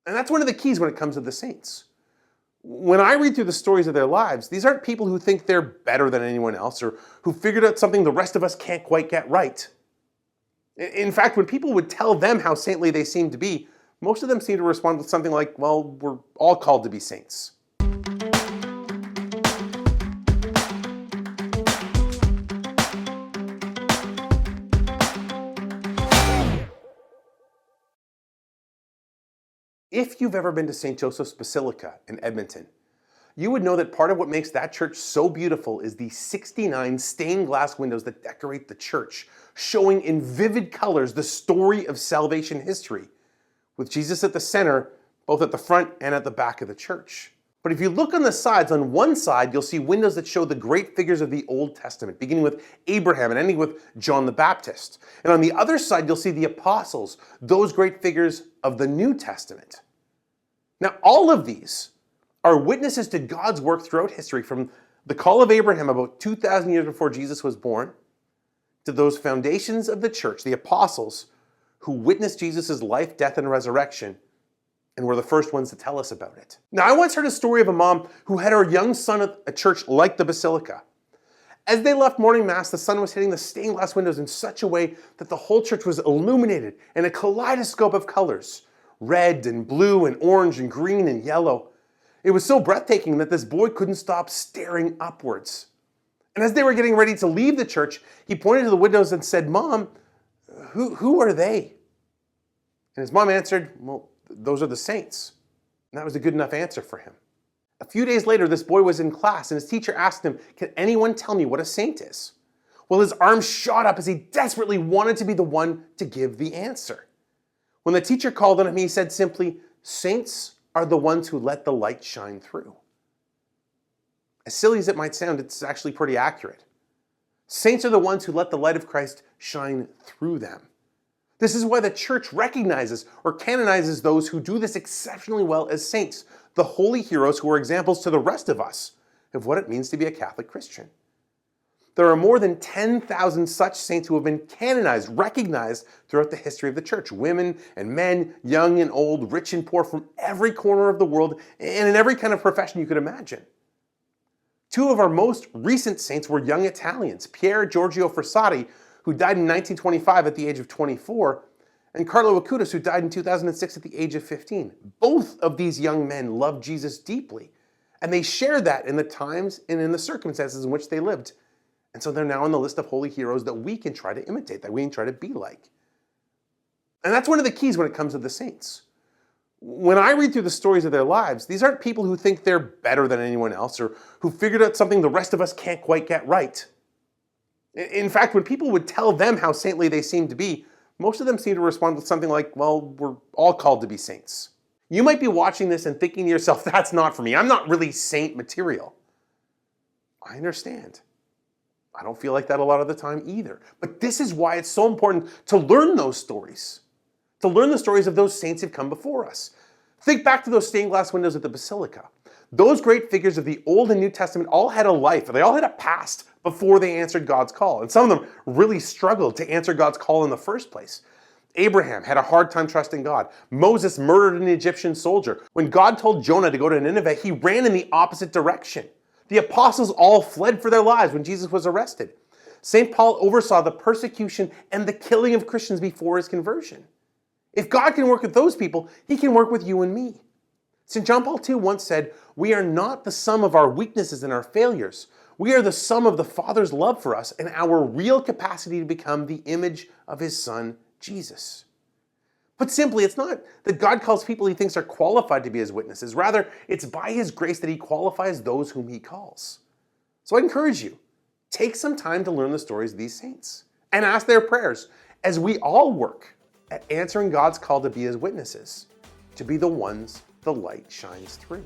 And that's one of the keys when it comes to the saints. When I read through the stories of their lives, these aren't people who think they're better than anyone else or who figured out something the rest of us can't quite get right. In fact, when people would tell them how saintly they seemed to be, most of them seem to respond with something like, well, we're all called to be saints. If you've ever been to St. Joseph's Basilica in Edmonton, you would know that part of what makes that church so beautiful is the 69 stained glass windows that decorate the church, showing in vivid colors the story of salvation history, with Jesus at the center, both at the front and at the back of the church. But if you look on the sides, on one side, you'll see windows that show the great figures of the Old Testament, beginning with Abraham and ending with John the Baptist. And on the other side, you'll see the apostles, those great figures of the New Testament. Now, all of these are witnesses to God's work throughout history, from the call of Abraham about 2,000 years before Jesus was born, to those foundations of the church, the apostles, who witnessed Jesus' life, death, and resurrection, and were the first ones to tell us about it. Now, I once heard a story of a mom who had her young son at a church like the Basilica. As they left morning mass, the sun was hitting the stained glass windows in such a way that the whole church was illuminated in a kaleidoscope of colors, red and blue and orange and green and yellow. It was so breathtaking that this boy couldn't stop staring upwards. And as they were getting ready to leave the church, he pointed to the windows and said, "Mom, who are they?" And his mom answered, "Well, those are the saints." And that was a good enough answer for him. A few days later, this boy was in class and his teacher asked him, "Can anyone tell me what a saint is?" Well, his arms shot up as he desperately wanted to be the one to give the answer. When the teacher called on him, he said simply, "Saints are the ones who let the light shine through." As silly as it might sound, it's actually pretty accurate. Saints are the ones who let the light of Christ shine through them. This is why the church recognizes or canonizes those who do this exceptionally well as saints, the holy heroes who are examples to the rest of us of what it means to be a Catholic Christian. There are more than 10,000 such saints who have been canonized, recognized throughout the history of the church. Women and men, young and old, rich and poor, from every corner of the world and in every kind of profession you could imagine. Two of our most recent saints were young Italians, Pier Giorgio Frassati, who died in 1925 at the age of 24, and Carlo Acutis, who died in 2006 at the age of 15. Both of these young men loved Jesus deeply, and they shared that in the times and in the circumstances in which they lived. And so they're now on the list of holy heroes that we can try to imitate, that we can try to be like. And that's one of the keys when it comes to the saints. When I read through the stories of their lives, these aren't people who think they're better than anyone else or who figured out something the rest of us can't quite get right. In fact, when people would tell them how saintly they seemed to be, most of them seem to respond with something like, well, we're all called to be saints. You might be watching this and thinking to yourself, that's not for me. I'm not really saint material. I understand. I don't feel like that a lot of the time either. But this is why it's so important to learn those stories. To learn the stories of those saints who've come before us. Think back to those stained glass windows at the Basilica. Those great figures of the Old and New Testament all had a life, they all had a past before they answered God's call. And some of them really struggled to answer God's call in the first place. Abraham had a hard time trusting God. Moses murdered an Egyptian soldier. When God told Jonah to go to Nineveh, he ran in the opposite direction. The apostles all fled for their lives when Jesus was arrested. St. Paul oversaw the persecution and the killing of Christians before his conversion. If God can work with those people, he can work with you and me. St. John Paul II once said, "We are not the sum of our weaknesses and our failures. We are the sum of the Father's love for us and our real capacity to become the image of his Son, Jesus." Put simply, it's not that God calls people he thinks are qualified to be his witnesses. Rather, it's by his grace that he qualifies those whom he calls. So I encourage you, take some time to learn the stories of these saints and ask their prayers as we all work at answering God's call to be his witnesses, to be the ones the light shines through.